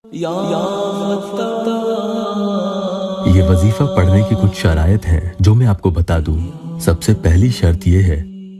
یہ वजीफा पढ़ने की कुछ शराइत हैं जो मैं आपको बता दूं। सबसे पहली शर्त यह है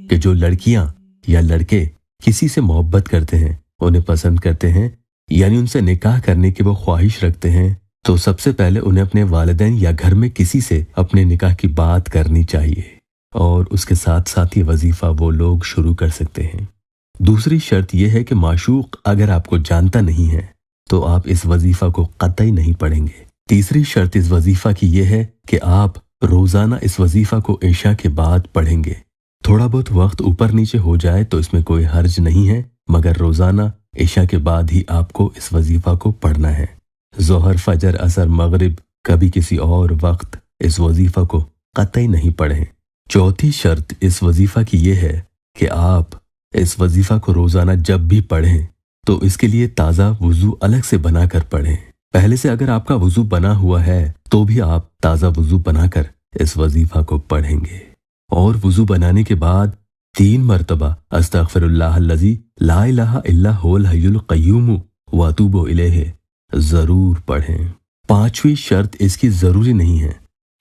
कि जो लड़कियां या लड़के किसी से मोहब्बत करते हैं, उन्हें पसंद करते हैं, यानी उनसे निकाह करने की वो ख्वाहिश रखते हैं, तो सबसे पहले उन्हें अपने वालिदैन या घर में किसी से अपने निकाह की बात करनी चाहिए और उसके साथ साथ ये वजीफा वो लोग शुरू कर सकते हैं। दूसरी शर्त यह है कि माशूक अगर आपको जानता नहीं है तो आप इस वजीफा को कतई नहीं पढ़ेंगे। तीसरी शर्त इस वजीफा की यह है कि आप रोजाना इस वजीफा को इशा के बाद पढ़ेंगे। थोड़ा बहुत वक्त ऊपर नीचे हो जाए तो इसमें कोई हर्ज नहीं है, मगर रोजाना इशा के बाद ही आपको इस वजीफा को पढ़ना है। ज़ोहर, फजर, असर, मगरिब कभी किसी और वक्त इस वजीफा को कतई नहीं पढ़ें। चौथी शर्त इस वजीफा की यह है कि आप इस वजीफा को रोजाना जब भी पढ़ें तो इसके लिए ताज़ा वुज़ू अलग से बनाकर पढ़ें। पहले से अगर आपका वुज़ू बना हुआ है तो भी आप ताज़ा वुज़ू बनाकर इस वजीफा को पढ़ेंगे और वुज़ू बनाने के बाद 3 मरतबा अस्तगफिरुल्लाहल्लज़ी ला इलाहा इल्ला हुवल हय्युल क़य्यूम व अतूबु इलैहि ज़रूर पढ़ें। 5वीं शर्त इसकी ज़रूरी नहीं है,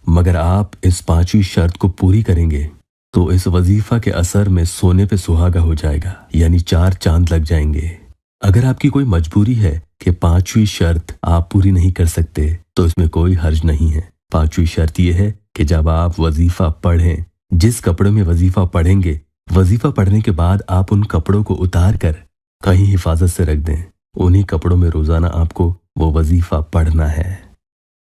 मगर आप इस 5वीं शर्त को पूरी करेंगे तो इस वजीफा के असर में सोने पे सुहागा हो जाएगा, यानी 4 चांद लग जाएंगे। अगर आपकी कोई मजबूरी है कि 5वीं शर्त आप पूरी नहीं कर सकते तो इसमें कोई हर्ज नहीं है। 5वीं शर्त यह है कि जब आप वजीफा पढ़ें, जिस कपड़े में वजीफा पढ़ेंगे, वजीफा पढ़ने के बाद आप उन कपड़ों को उतार कर कहीं हिफाजत से रख दें। उन्हीं कपड़ों में रोजाना आपको वो वजीफा पढ़ना है।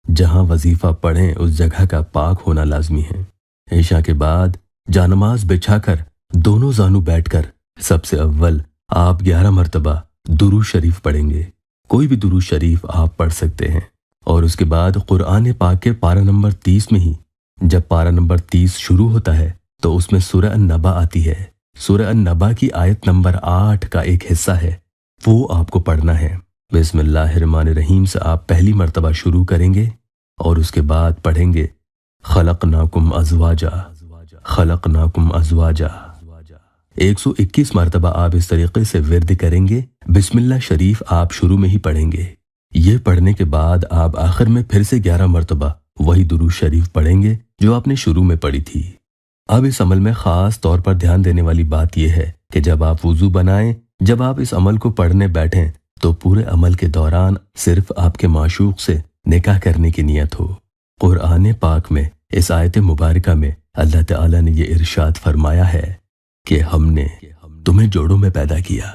जहां वजीफा पढ़ें उस जगह का पाक होना लाजमी है। इशा के बाद जानमाज बिछाकर दोनों जानू बैठकर सबसे अव्वल आप 11 मरतबा दुरूद शरीफ पढ़ेंगे। कोई भी दुरूद शरीफ आप पढ़ सकते हैं और उसके बाद कुरान पाक के पारा नंबर 30 में ही जब पारा नंबर 30 शुरू होता है तो उसमें सूरह अन-नबा आती है। सूरह अन-नबा की आयत नंबर 8 का एक हिस्सा है, वो आपको पढ़ना है। बिस्मिल्लाहिर्रहमानिर्रहीम से आप पहली मरतबा शुरू करेंगे और उसके बाद पढ़ेंगे खलकनाकुम अज़वाजा, खलकनाकुम अज़वाजा। 121 मरतबा आप इस तरीके से विर्द करेंगे। बिस्मिल्लाह शरीफ आप शुरू में ही पढ़ेंगे। ये पढ़ने के बाद आप आखिर में फिर से 11 मरतबा वही दुरूद शरीफ पढ़ेंगे जो आपने शुरू में पढ़ी थी। अब इस अमल में खास तौर पर ध्यान देने वाली बात यह है कि जब आप वुजू बनाएं, जब आप इस अमल को पढ़ने बैठें तो पूरे अमल के दौरान सिर्फ आपके माशूक से निकाह करने की नियत हो। कुरान पाक में इस आयत मुबारका में अल्लाह ताला ने ये इरशाद फरमाया है कि हमने तुम्हें जोड़ों में पैदा किया।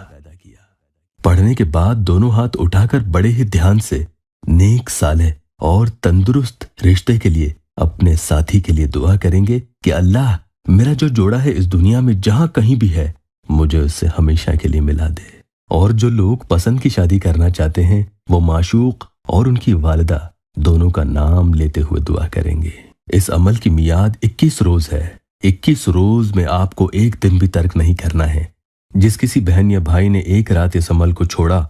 पढ़ने के बाद दोनों हाथ उठाकर बड़े ही ध्यान से नेक, सालेह और तंदुरुस्त रिश्ते के लिए अपने साथी के लिए दुआ करेंगे कि अल्लाह मेरा जो जोड़ा है इस दुनिया में जहां कहीं भी है मुझे उससे हमेशा के लिए मिला दे। और जो लोग पसंद की शादी करना चाहते हैं वो माशूक और उनकी वालिदा दोनों का नाम लेते हुए दुआ करेंगे। इस अमल की मियाद 21 रोज है। 21 रोज में आपको एक दिन भी तर्क नहीं करना है। जिस किसी बहन या भाई ने एक रात इस अमल को छोड़ा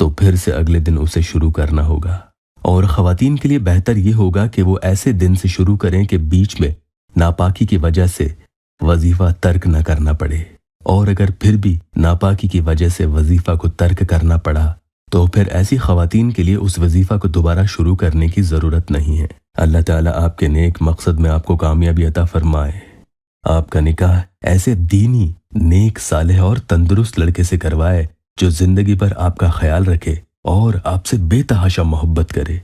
तो फिर से अगले दिन उसे शुरू करना होगा। और खवातीन के लिए बेहतर यह होगा कि वो ऐसे दिन से शुरू करें कि बीच में नापाकी की वजह से वजीफा तर्क न करना पड़े। और अगर फिर भी नापाकी की वजह से वजीफा को तर्क करना पड़ा तो फिर ऐसी खवातीन के लिए उस वजीफा को दोबारा शुरू करने की जरूरत नहीं है। अल्लाह ताला आपके नेक मकसद में आपको कामयाबी अता फरमाए। आपका निकाह ऐसे दीनी, नेक, सालेह और तंदुरुस्त लड़के से करवाए जो जिंदगी भर आपका ख्याल रखे और आपसे बेतहाशा मोहब्बत करे।